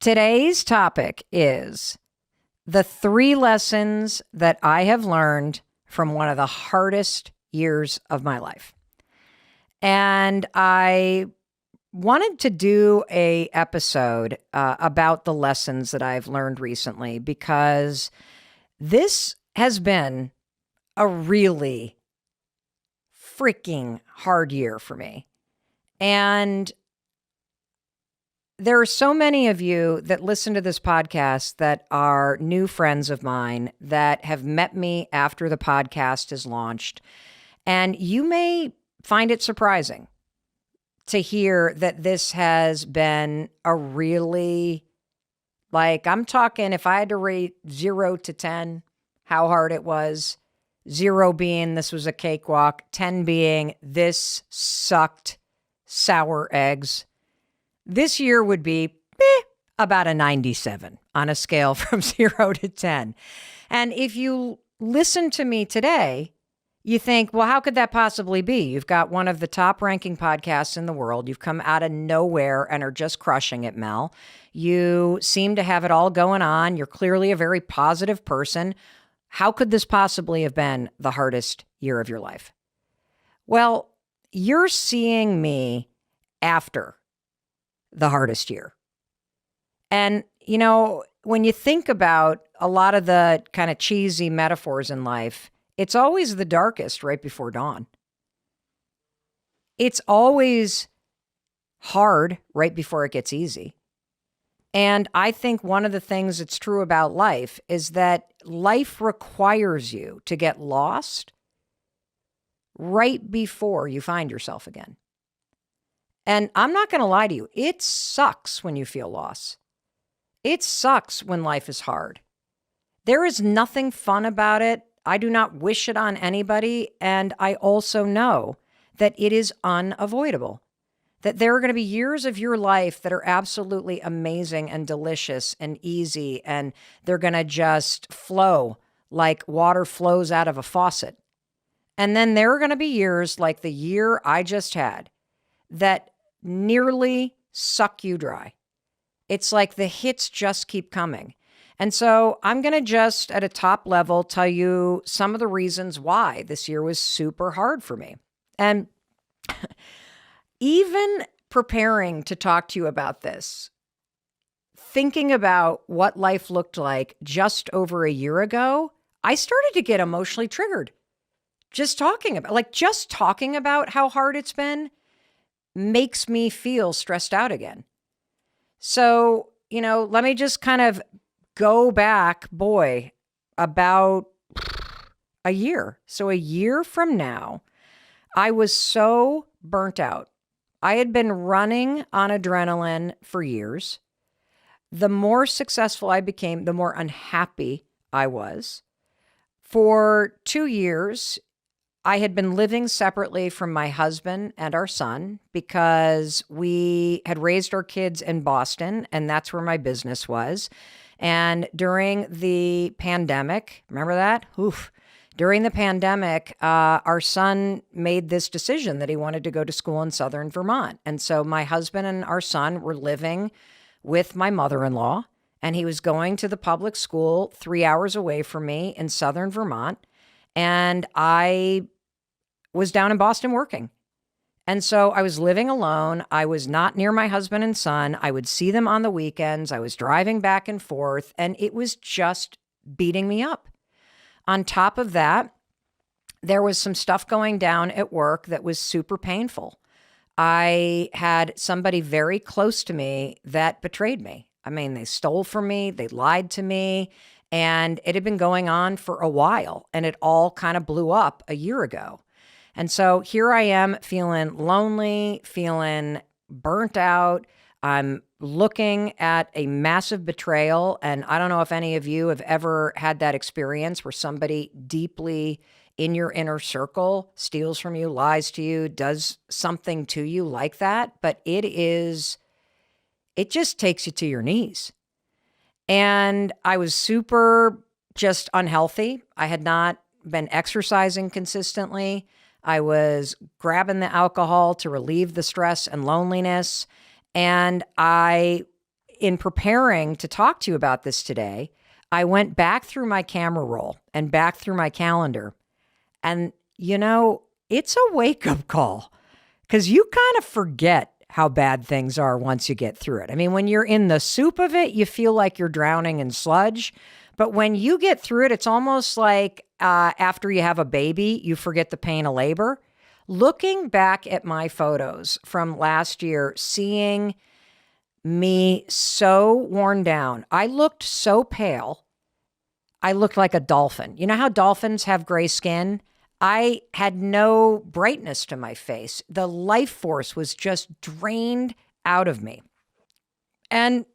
Today's topic is the 3 lessons that I have learned from one of the hardest years of my life. And I wanted to do a episode about the lessons that I've learned recently, because this has been a really freaking hard year for me. And there are so many of you that listen to this podcast that are new friends of mine that have met me after the podcast is launched. And you may find it surprising to hear that this has been a really, I'm talking, if I had to rate 0 to 10, how hard it was, 0 being this was a cakewalk, 10 being this sucked sour eggs. This year would be about a 97 on a scale from 0 to 10. And if you listen to me today, you think, well, how could that possibly be? You've got one of the top ranking podcasts in the world. You've come out of nowhere and are just crushing it, Mel. You seem to have it all going on. You're clearly a very positive person. How could this possibly have been the hardest year of your life? Well, you're seeing me after the hardest year. And, when you think about a lot of the kind of cheesy metaphors in life, it's always the darkest right before dawn. It's always hard right before it gets easy. And I think one of the things that's true about life is that life requires you to get lost right before you find yourself again. And I'm not going to lie to you. It sucks when you feel loss. It sucks when life is hard. There is nothing fun about it. I do not wish it on anybody. And I also know that it is unavoidable. That there are going to be years of your life that are absolutely amazing and delicious and easy. And they're going to just flow like water flows out of a faucet. And then there are going to be years like the year I just had that nearly suck you dry. It's like the hits just keep coming. And so I'm going to just at a top level tell you some of the reasons why this year was super hard for me. And even preparing to talk to you about this, thinking about what life looked like just over a year ago, I started to get emotionally triggered. Just talking about how hard it's been makes me feel stressed out again. So, let me just kind of go back, about a year. So a year from now, I was so burnt out. I had been running on adrenaline for years. The more successful I became, the more unhappy I was. For 2 years, I had been living separately from my husband and our son because we had raised our kids in Boston, and that's where my business was. And during the pandemic, remember that? During the pandemic, our son made this decision that he wanted to go to school in southern Vermont. And so my husband and our son were living with my mother-in-law, and he was going to the public school 3 hours away from me in southern Vermont. And I was down in Boston working. And so I was living alone. I was not near my husband and son. I would see them on the weekends. I was driving back and forth, and it was just beating me up. On top of that, there was some stuff going down at work that was super painful. I had somebody very close to me that betrayed me. I mean, they stole from me, they lied to me, and it had been going on for a while, and it all kind of blew up a year ago. And so here I am feeling lonely, feeling burnt out. I'm looking at a massive betrayal. And I don't know if any of you have ever had that experience where somebody deeply in your inner circle steals from you, lies to you, does something to you like that. But it just takes you to your knees. And I was super just unhealthy. I had not been exercising consistently. I was grabbing the alcohol to relieve the stress and loneliness. And in preparing to talk to you about this today, I went back through my camera roll and back through my calendar. And, it's a wake-up call because you kind of forget how bad things are once you get through it. I mean, when you're in the soup of it, you feel like you're drowning in sludge. But when you get through it, it's almost like after you have a baby, you forget the pain of labor. Looking back at my photos from last year, seeing me so worn down, I looked so pale. I looked like a dolphin. You know how dolphins have gray skin? I had no brightness to my face. The life force was just drained out of me. And,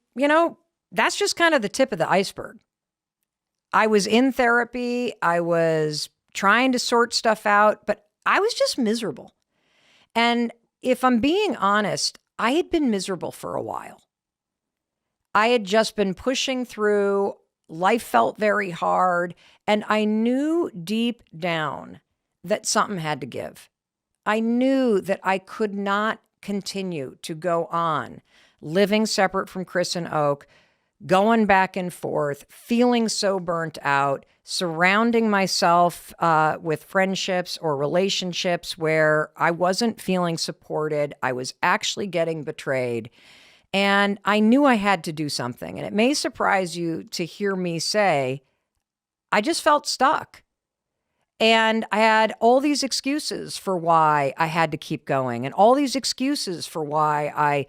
that's just kind of the tip of the iceberg. I was in therapy. I was trying to sort stuff out, but I was just miserable. And if I'm being honest, I had been miserable for a while. I had just been pushing through. Life felt very hard. And I knew deep down that something had to give. I knew that I could not continue to go on living separate from Chris and Oak, going back and forth, feeling so burnt out, surrounding myself with friendships or relationships where I wasn't feeling supported. I was actually getting betrayed. And I knew I had to do something. And it may surprise you to hear me say, I just felt stuck. And I had all these excuses for why I had to keep going and all these excuses for why I,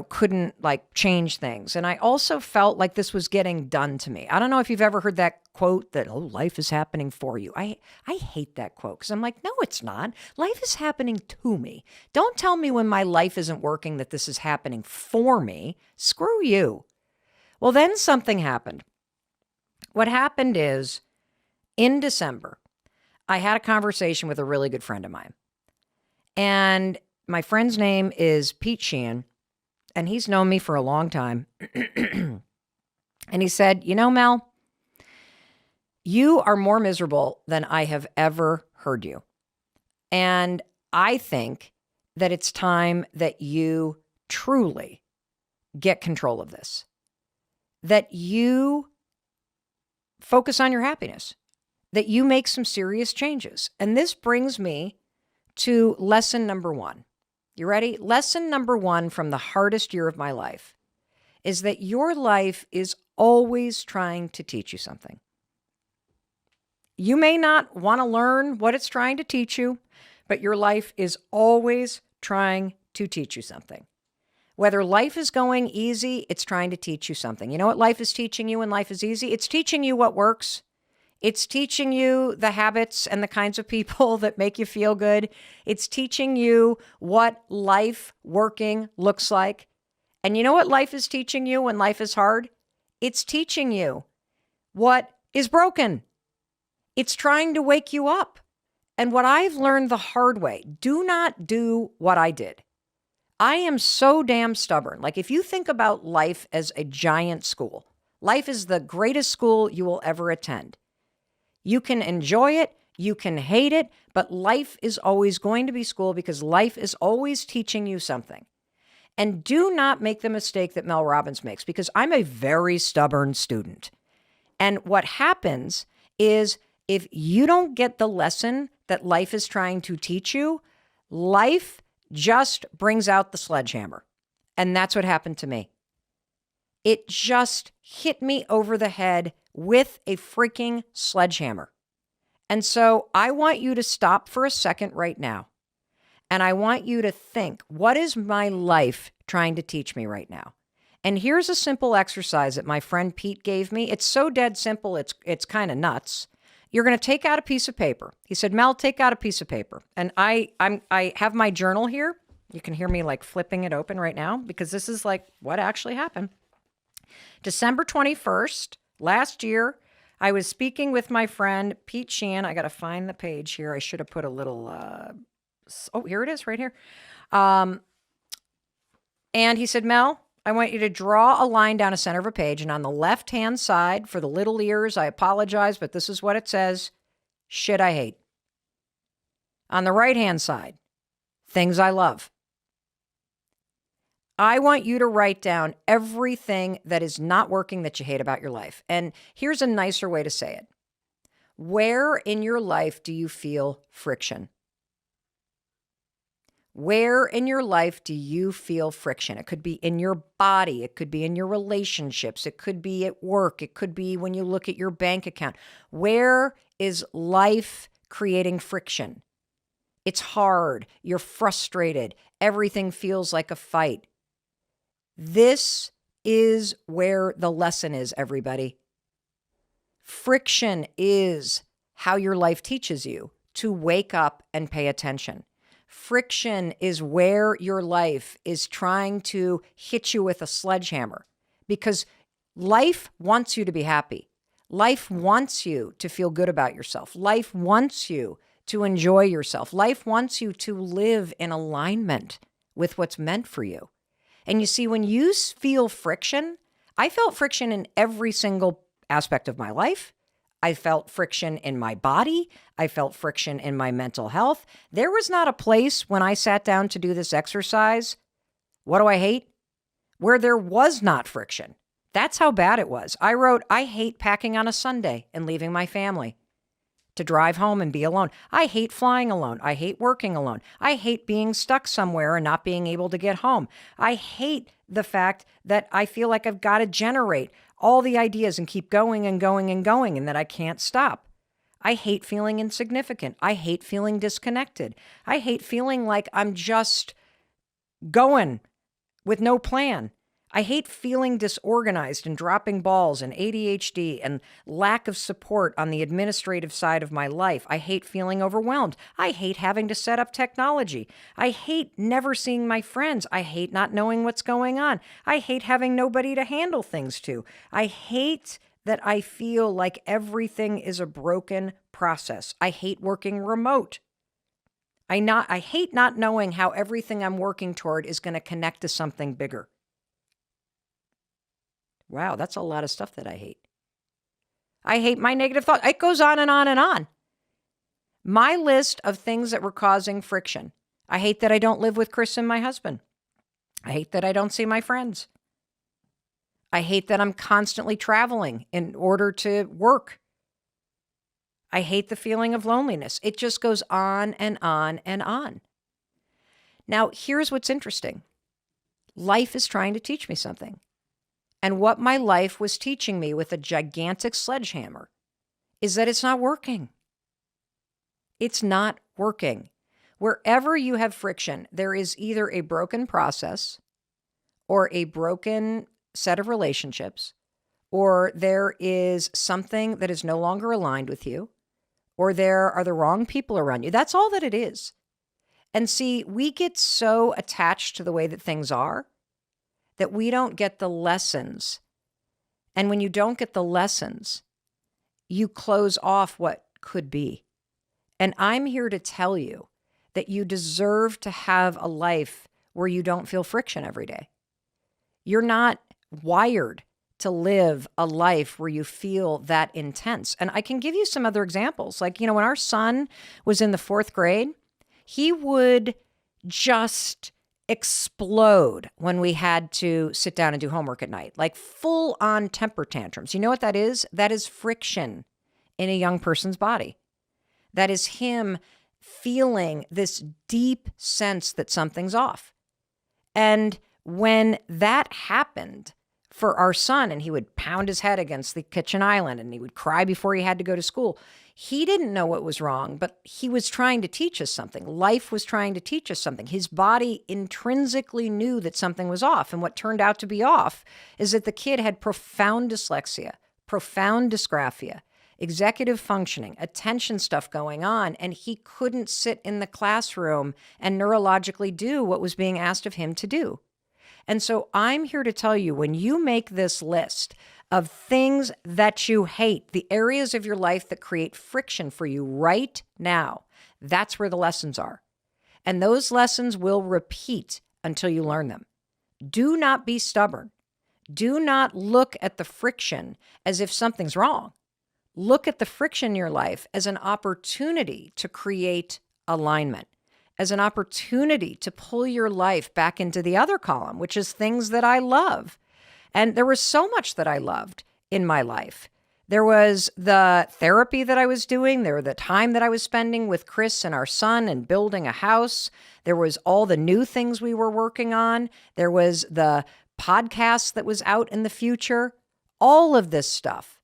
couldn't change things. And I also felt like this was getting done to me. I don't know if you've ever heard that quote that, life is happening for you. I hate that quote because I'm like, no, it's not. Life is happening to me. Don't tell me when my life isn't working that this is happening for me. Screw you. Well, then something happened. What happened is in December, I had a conversation with a really good friend of mine. And my friend's name is Pete Sheehan, and he's known me for a long time. And he said, Mel, you are more miserable than I have ever heard you. And I think that it's time that you truly get control of this, that you focus on your happiness, that you make some serious changes. And this brings me to lesson number 1. You ready? Lesson number 1 from the hardest year of my life is that your life is always trying to teach you something. You may not want to learn what it's trying to teach you, but your life is always trying to teach you something. Whether life is going easy, it's trying to teach you something. You know what life is teaching you when life is easy? It's teaching you what works. It's teaching you the habits and the kinds of people that make you feel good. It's teaching you what life working looks like. And you know what life is teaching you when life is hard? It's teaching you what is broken. It's trying to wake you up. And what I've learned the hard way, do not do what I did. I am so damn stubborn. Like if you think about life as a giant school, life is the greatest school you will ever attend. You can enjoy it, you can hate it, but life is always going to be school because life is always teaching you something. And do not make the mistake that Mel Robbins makes because I'm a very stubborn student. And what happens is if you don't get the lesson that life is trying to teach you, life just brings out the sledgehammer. And that's what happened to me. It just hit me over the head with a freaking sledgehammer. And so I want you to stop for a second right now. And I want you to think, what is my life trying to teach me right now? And here's a simple exercise that my friend Pete gave me. It's so dead simple, it's kind of nuts. You're going to take out a piece of paper. He said, Mel, take out a piece of paper. And I have my journal here. You can hear me flipping it open right now because this is what actually happened. December 21st, last year, I was speaking with my friend Pete Sheehan. I got to find the page here. I should have put a little, here it is right here. And he said, Mel, I want you to draw a line down the center of a page. And on the left-hand side, for the little ears, I apologize, but this is what it says. Shit I hate. On the right-hand side, things I love. I want you to write down everything that is not working that you hate about your life. And here's a nicer way to say it. Where in your life do you feel friction? Where in your life do you feel friction? It could be in your body. It could be in your relationships. It could be at work. It could be when you look at your bank account. Where is life creating friction? It's hard. You're frustrated. Everything feels like a fight. This is where the lesson is, everybody. Friction is how your life teaches you to wake up and pay attention. Friction is where your life is trying to hit you with a sledgehammer, because life wants you to be happy. Life wants you to feel good about yourself. Life wants you to enjoy yourself. Life wants you to live in alignment with what's meant for you. And you see, when you feel friction, I felt friction in every single aspect of my life. I felt friction in my body. I felt friction in my mental health. There was not a place when I sat down to do this exercise, what do I hate? Where there was not friction. That's how bad it was. I wrote, I hate packing on a Sunday and leaving my family to drive home and be alone. I hate flying alone. I hate working alone. I hate being stuck somewhere and not being able to get home. I hate the fact that I feel like I've got to generate all the ideas and keep going and going and going, and that I can't stop. I hate feeling insignificant. I hate feeling disconnected. I hate feeling like I'm just going with no plan. I hate feeling disorganized and dropping balls and ADHD and lack of support on the administrative side of my life. I hate feeling overwhelmed. I hate having to set up technology. I hate never seeing my friends. I hate not knowing what's going on. I hate having nobody to handle things to. I hate that I feel like everything is a broken process. I hate working remote. I hate not knowing how everything I'm working toward is going to connect to something bigger. Wow, that's a lot of stuff that I hate. I hate my negative thoughts. It goes on and on and on. My list of things that were causing friction. I hate that I don't live with Chris and my husband. I hate that I don't see my friends. I hate that I'm constantly traveling in order to work. I hate the feeling of loneliness. It just goes on and on and on. Now, here's what's interesting. Life is trying to teach me something. And what my life was teaching me with a gigantic sledgehammer is that it's not working. It's not working. Wherever you have friction, there is either a broken process or a broken set of relationships, or there is something that is no longer aligned with you, or there are the wrong people around you. That's all that it is. And see, we get so attached to the way that things are that we don't get the lessons. And when you don't get the lessons, you close off what could be. And I'm here to tell you that you deserve to have a life where you don't feel friction every day. You're not wired to live a life where you feel that intense. And I can give you some other examples. Like, when our son was in the 4th grade, he would just explode when we had to sit down and do homework at night, like full on temper tantrums. You know what that is? That is friction in a young person's body. That is him feeling this deep sense that something's off. And when that happened for our son, and he would pound his head against the kitchen island and he would cry before he had to go to school, he didn't know what was wrong, but he was trying to teach us something. Life was trying to teach us something. His body intrinsically knew that something was off. And what turned out to be off is that the kid had profound dyslexia, profound dysgraphia, executive functioning, attention stuff going on, and he couldn't sit in the classroom and neurologically do what was being asked of him to do. And so I'm here to tell you, when you make this list of things that you hate, the areas of your life that create friction for you right now, that's where the lessons are. And those lessons will repeat until you learn them. Do not be stubborn. Do not look at the friction as if something's wrong. Look at the friction in your life as an opportunity to create alignment. as an opportunity to pull your life back into the other column, which is things that I love. And there was so much that I loved in my life. There was the therapy that I was doing. There was the time that I was spending with Chris and our son and building a house. There was all the new things we were working on. There was the podcast that was out in the future. All of this stuff.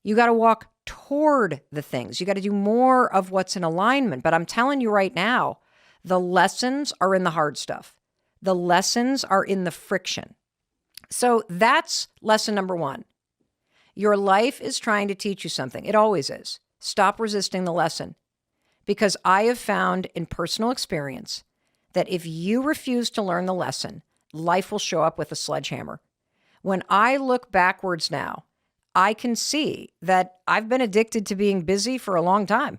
You got to walk toward the things. You got to do more of what's in alignment. But I'm telling you right now, the lessons are in the hard stuff. The lessons are in the friction. So that's lesson number one. Your life is trying to teach you something. It always is. Stop resisting the lesson. Because I have found in personal experience that if you refuse to learn the lesson, life will show up with a sledgehammer. When I look backwards now, I can see that I've been addicted to being busy for a long time.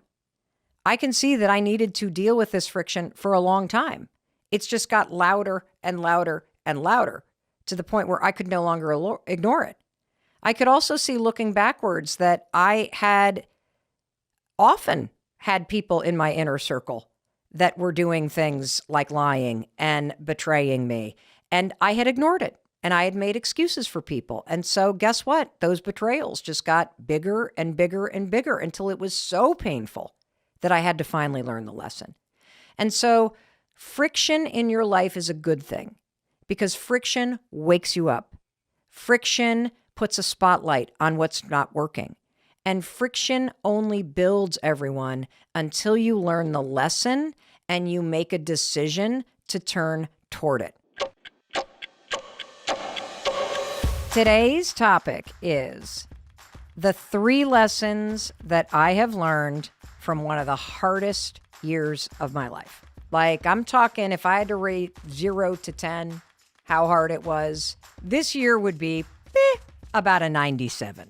I can see that I needed to deal with this friction for a long time. It's just got louder and louder and louder to the point where I could no longer ignore it. I could also see looking backwards that I had often had people in my inner circle that were doing things like lying and betraying me. And I had ignored it and I had made excuses for people. And so guess what? Those betrayals just got bigger and bigger and bigger until it was so painful that I had to finally learn the lesson. And so friction in your life is a good thing because friction wakes you up. Friction puts a spotlight on what's not working. And friction only builds everyone until you learn the lesson and you make a decision to turn toward it. Today's topic is the 3 lessons that I have learned from one of the hardest years of my life. Like, I'm talking, if I had to rate 0 to 10, how hard it was, this year would be about a 97.